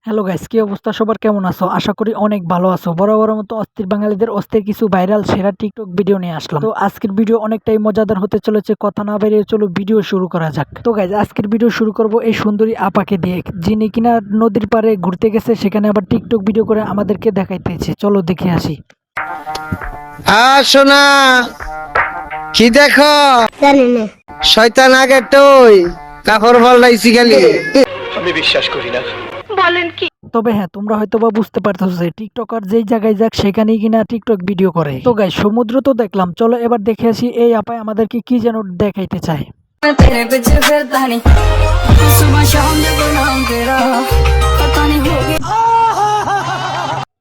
Hello guys, কি অবস্থা সবার? কেমন আছো? আশা করি অনেক ভালো আছো। বরাবরের মতো অস্থির বাঙালিদের অস্থির কিছু ভাইরাল সেরা টিকটক ভিডিও নিয়ে আসলাম। তো আজকের ভিডিও অনেকটাই মজাদার হতে চলেছে। কথা না বেরিয়ে চলো ভিডিও শুরু করা যাক। তো গাইস, আজকের ভিডিও শুরু করব এই সুন্দরী আপাকে দিয়ে, যিনি কিনা নদীর পাড়ে ঘুরতে গেছে, সেখানে আবার টিকটক ভিডিও করে আমাদেরকে দেখাইতেছে। চলো দেখে আসি। শোনা কি দেখো জানি না। শয়তান আগে টই কাপড় পাল্টাইছি খালি। আমি বিশ্বাস করি না। তবে হ্যাঁ, তোমরা হয়তো বা বুঝতে পারতেছো যে টিকটকার যেই জায়গায় যাক সেখানেই কিনা টিকটক ভিডিও করে। তো গাইস, সমুদ্র তো দেখলাম, চলো এবার দেখে আসি এই আপায় আমাদেরকে কি যেন দেখাইতে চায়। तेरे पीछे फिरता नहीं सुबह शाम जब नाम तेरा पता नहीं हो गया।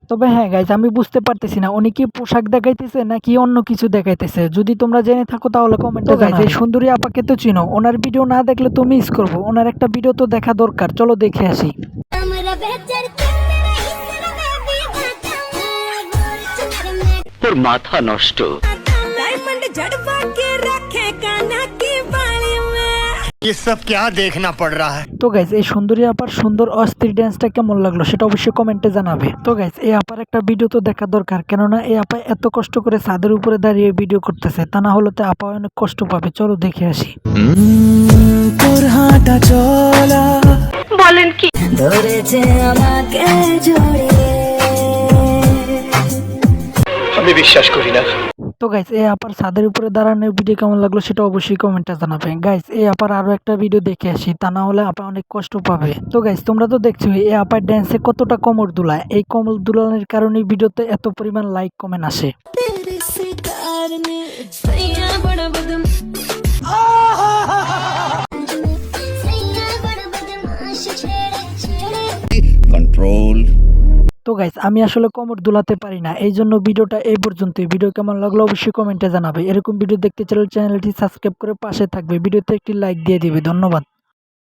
তবে হ্যাঁ গাইজ, আমি বুঝতে পারতেছি না উনি কি পোশাক দেখাইতেছে নাকি অন্য কিছু দেখাইতেছে। যদি তোমরা জেনে থাকো তাহলে কমেন্টে জানাবে। এই সুন্দরী আপাকে তো চিনো, ওনার ভিডিও না দেখলে তো মিস করবো। ওনার একটা ভিডিও তো দেখা দরকার, চলো দেখে আসি। তোর মাথা নষ্ট। ये सब क्या देखना पड़ रहा है। তো গাইজ, এই সুন্দরী আপার সুন্দর অস্থির ড্যান্সটা কেমন লাগলো সেটা অবশ্যই কমেন্টে জানাবে। তো গাইজ, এই আপার একটা ভিডিও তো দেখা দরকার, কেননা এই আপা এত কষ্ট করে ছাদের উপরে দাঁড়িয়ে ভিডিও করতেছে, তা না হলে তো আপা অনেক কষ্ট পাবে। চলো দেখে আসি। তোর হাঁটা চলা ধরেছে আমাকে জড়িয়ে আমি বিশ্বাস করি না। তো গাইস, এই আপার ছাদের উপরে দাঁড়ানোর ভিডিও কেমন লাগলো সেটা অবশ্যই কমেন্টে জানাবে। গাইস, এই আপার আরো একটা ভিডিও দেখে আসি, তা না হলে আপা অনেক কষ্ট পাবে। তো গাইস, তোমরা তো দেখছো এই আপার ড্যান্সে কতটা কোমর দুলায়। এই কোমর দুলানোর কারণে ভিডিওতে এত পরিমাণ লাইক কমেন্ট আসে। तेरे सितार ने सैया बड़ा बदम कंट्रोल। তো গাইস, আমি আসলে কোমর দুলাতে পারি না, এই জন্য ভিডিওটা এই পর্যন্তই। ভিডিও কেমন লাগলো অবশ্যই কমেন্টে জানাবে। এরকম ভিডিও দেখতে চাইলে চ্যানেলটি সাবস্ক্রাইব করে পাশে থাকবে, ভিডিওতে একটি লাইক দিয়ে দিবে। ধন্যবাদ।